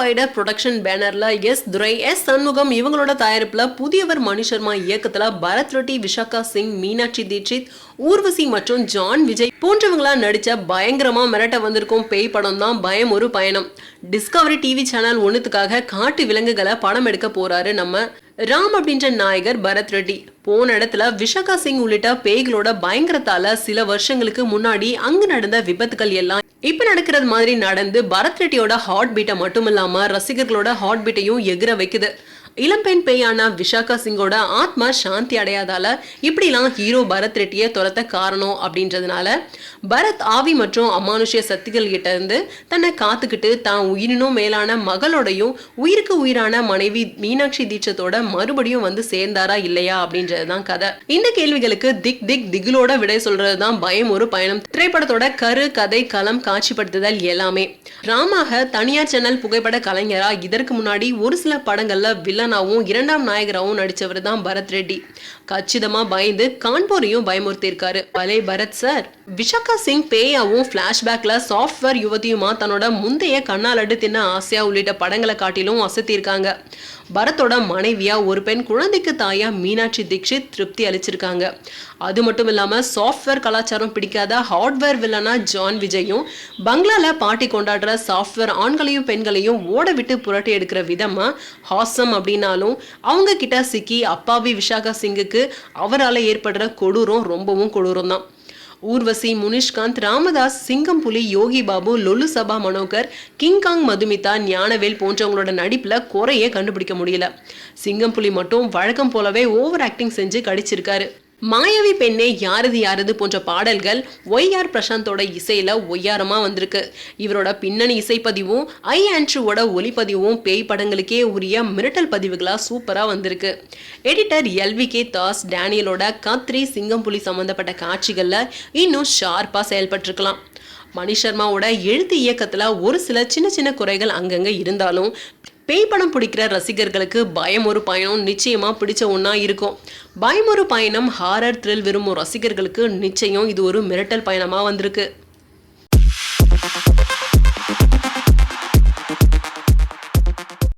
Wider production பேனர்ல S துரை, S Shanmugam இவங்களோட தயாரிப்புல புதியவர் மணி சர்மா இயக்கத்துல பரத் ரெட்டி, விஷாகா சிங், மீனாட்சி தீட்சித், ஊர்வசி மற்றும் ஜான் விஜய் போன்றவங்களா நடிச்ச பயங்கரமா மிரட்ட வந்திருக்கும் பேய் படம் தான் பயம் ஒரு பயணம். டிஸ்கவரி டிவி சேனல் ஒண்ணுத்துக்காக காட்டு விலங்குகளை படம் எடுக்க போறாரு நம்ம ராம் அப்படின்ற நாயகர் பரத் ரெட்டி. போன இடத்துல விஷாகா சிங் உள்ளிட்ட பேய்களோட பயங்கரத்தால சில வருஷங்களுக்கு முன்னாடி அங்கு நடந்த விபத்துகள் எல்லாம் இப்ப நடக்கிறது மாதிரி நடந்து பரத் ரெட்டியோட ஹார்ட் பீட்டை மட்டும் இல்லாம ரசிகர்களோட ஹார்ட் பீட்டையும் எகிர வைக்குது. இளம்பெண் பேயான விஷாகா சிங்கோட ஆத்மா சாந்தி அடையாதால இப்படிலாம் ஹீரோ பரத் ரெட்டியை துரத்த காரணம் அப்படின்றதுனால பரத் ஆவி மற்றும் அமானுஷ்ய சக்திகள் கிட்ட இருந்து தன்னை காத்துக்கிட்டு தான் உயிரினும் மேலான மகளோடையும் உயிருக்கு உயிரான மனைவி மீனாட்சி தீட்சத்தோட மறுபடியும் வந்து சேர்ந்தாரா இல்லையா அப்படின்றதுதான் கதை. இந்த கேள்விகளுக்கு திகிலோட விடை சொல்றதுதான் பயம் ஒரு பயணம் திரைப்படத்தோட கதை, களம், காட்சிப்படுத்துதல் எல்லாமே. ராமாக தனியார் சேனல் புகைப்பட கலைஞரா இதற்கு முன்னாடி ஒரு சில படங்கள்ல வில்லனாவும் இரண்டாம் நாயகராவும் நடிச்சவர் தான் பரத் ரெட்டி. கச்சிதமா பயந்து கான்போரையும் பயமுறுத்திருக்காரு. பலே பரத் சார். விஷாகா சிங் பேயாவும் பிளாஷ்பேக்ல சாஃப்ட்வேர் யுவதியுமா தன்னோட முந்தைய கண்ணாலட்டு தின்ன ஆசையா உள்ளிட்ட படங்களை காட்டிலும் அசத்திருக்காங்க. பரத்தோட மனைவியா ஒரு பெண், குழந்தைக்கு தாயா மீனாட்சி தீட்சித் திருப்தி அளிச்சிருக்காங்க. அது மட்டும் இல்லாம சாஃப்ட்வேர் கலாச்சாரம் பிடிக்காத ஹார்ட்வேர் வில்லனா ஜான் விஜயும் பங்களால பாட்டி கொண்டாடுற சாஃப்ட்வேர் ஆண்களையும் பெண்களையும் ஓட விட்டு புரட்டி எடுக்கிற விதமா ஹாசம் அப்படின்னாலும் அவங்க கிட்ட சிக்கி அப்பாவி விஷாகா சிங்குக்கு அவரால் ஏற்படுற கொடூரம் ரொம்பவும் கொடூரம் தான். ஊர்வசி, முனிஷ்காந்த், ராமதாஸ், சிங்கம்புலி, யோகி பாபு, லொல்லு சபா மனோகர், கிங்காங் மதுமிதா, ஞானவேல் போன்றவங்களோட நடிப்புல குறைய கண்டுபிடிக்க முடியல. சிங்கம்புலி மட்டும் வழக்கம் போலவே ஓவர் ஆக்டிங் செஞ்சு கடிச்சிருக்காரு. மாயாவி பெண்ணே, யாரது போன்ற பாடல்கள் ஒய்ஆர் பிரசாந்தோட இசையில ஒய்யாரமா வந்திருக்கு. இவரோட பின்னணி இசைப்பதிவும் ஆண்ட்ரூவோட ஒளிப்பதிவும் பேய் படங்களுக்கே உரிய மிரட்டல் பதிவுகளா சூப்பரா வந்திருக்கு. எடிட்டர் LVK தாஸ் டேனியலோட கத்ரி, சிங்கம்புலி சம்பந்தப்பட்ட காட்சிகள்ல இன்னும் ஷார்ப்பா செயல்பட்டிருக்கலாம். மணி சர்மாவோட எழுத்து இயக்கத்துல ஒரு சில சின்ன குறைகள் அங்கங்க இருந்தாலும் பேய் படம் பிடிக்கிற ரசிகர்களுக்கு பயம் ஒரு பயணம் நிச்சயமா பிடிச்ச ஒன்னா இருக்கும். பயம் ஒரு பயணம் ஹாரர் த்ரில் விரும்பும் ரசிகர்களுக்கு நிச்சயம் இது ஒரு மிரட்டல் பயணமா வந்திருக்கு.